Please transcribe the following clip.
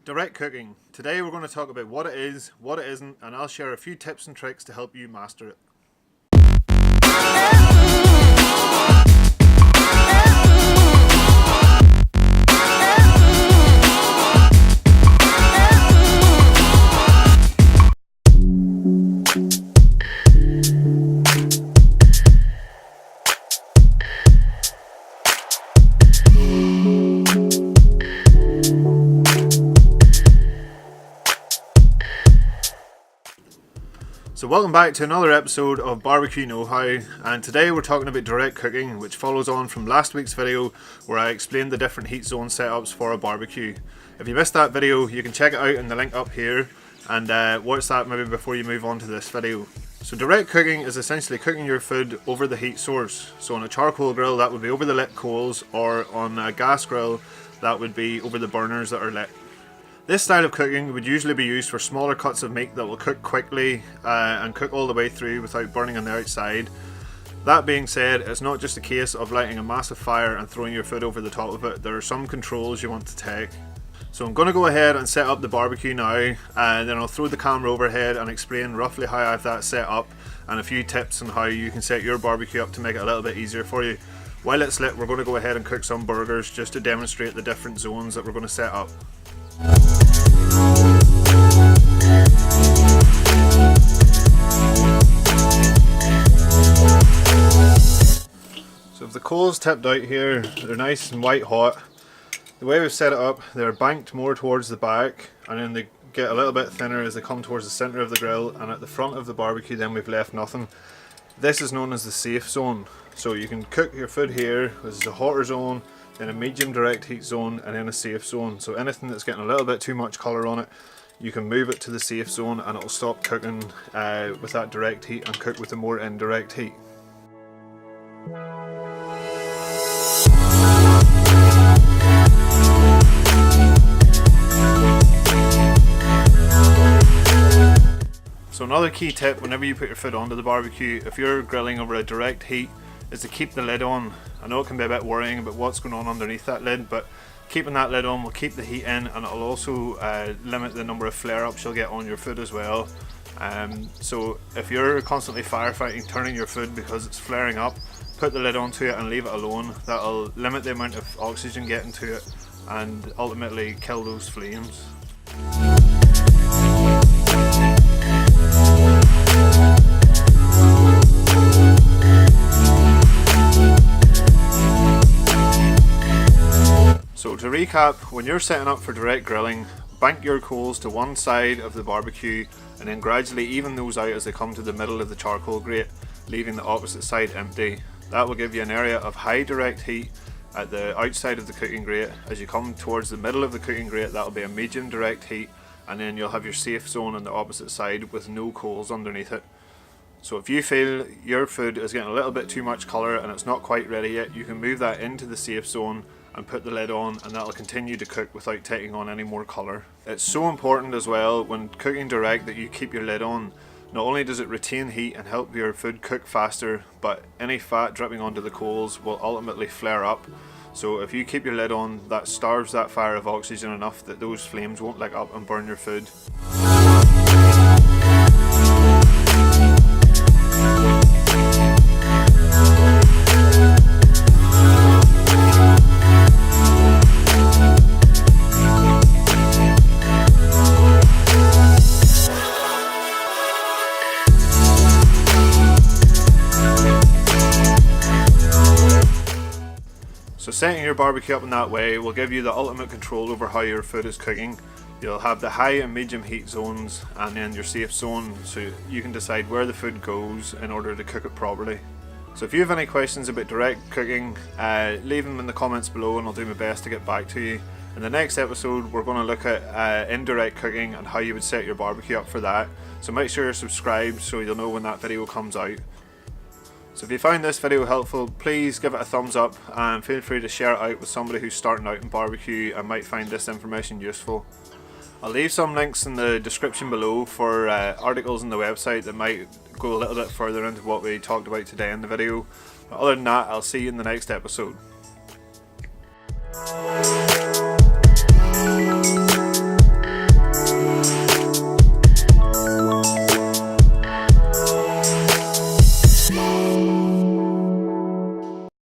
Direct cooking. Today we're going to talk about what it is, what it isn't, and I'll share a few tips and tricks to help you master it. So welcome back to another episode of Barbecue Know How, and today we're talking about direct cooking, which follows on from last week's video where I explained the different heat zone setups for a barbecue. If you missed that video, you can check it out in the link up here and watch that maybe before you move on to this video. So direct cooking is essentially cooking your food over the heat source. So on a charcoal grill that would be over the lit coals, or on a gas grill that would be over the burners that are lit. This style of cooking would usually be used for smaller cuts of meat that will cook quickly and cook all the way through without burning on the outside. That being said, it's not just a case of lighting a massive fire and throwing your food over the top of it. There are some controls you want to take. So I'm going to go ahead and set up the barbecue now, and then I'll throw the camera overhead and explain roughly how I have that set up and a few tips on how you can set your barbecue up to make it a little bit easier for you. While it's lit, we're going to go ahead and cook some burgers just to demonstrate the different zones that we're going to set up. So if the coals tipped out here, they're nice and white hot. The way we've set it up, they're banked more towards the back, and then they get a little bit thinner as they come towards the centre of the grill, and at the front of the barbecue then we've left nothing. This is known as the safe zone. So you can cook your food here. This is a hotter zone, then a medium direct heat zone, and then a safe zone. So anything that's getting a little bit too much colour on it, you can move it to the safe zone and it'll stop cooking with that direct heat and cook with the more indirect heat. So another key tip whenever you put your food onto the barbecue, if you're grilling over a direct heat, is to keep the lid on. I know it can be a bit worrying about what's going on underneath that lid, but keeping that lid on will keep the heat in, and it'll also limit the number of flare-ups you'll get on your food as well. So if you're constantly firefighting turning your food because it's flaring up, put the lid onto it and leave it alone. That'll limit the amount of oxygen getting to it and ultimately kill those flames. So to recap, when you're setting up for direct grilling, bank your coals to one side of the barbecue and then gradually even those out as they come to the middle of the charcoal grate, leaving the opposite side empty. That will give you an area of high direct heat at the outside of the cooking grate. As you come towards the middle of the cooking grate, that will be a medium direct heat, and then you'll have your safe zone on the opposite side with no coals underneath it. So if you feel your food is getting a little bit too much colour and it's not quite ready yet, you can move that into the safe zone and put the lid on, and that'll continue to cook without taking on any more colour. It's so important as well when cooking direct that you keep your lid on. Not only does it retain heat and help your food cook faster, but any fat dripping onto the coals will ultimately flare up. So if you keep your lid on, that starves that fire of oxygen enough that those flames won't lick up and burn your food. So setting your barbecue up in that way will give you the ultimate control over how your food is cooking. You'll have the high and medium heat zones and then your safe zone, so you can decide where the food goes in order to cook it properly. So if you have any questions about direct cooking, leave them in the comments below and I'll do my best to get back to you. In the next episode we're going to look at indirect cooking and how you would set your barbecue up for that. So make sure you're subscribed so you'll know when that video comes out. So if you found this video helpful, please give it a thumbs up and feel free to share it out with somebody who's starting out in barbecue and might find this information useful. I'll leave some links in the description below for articles on the website that might go a little bit further into what we talked about today in the video. But other than that, I'll see you in the next episode.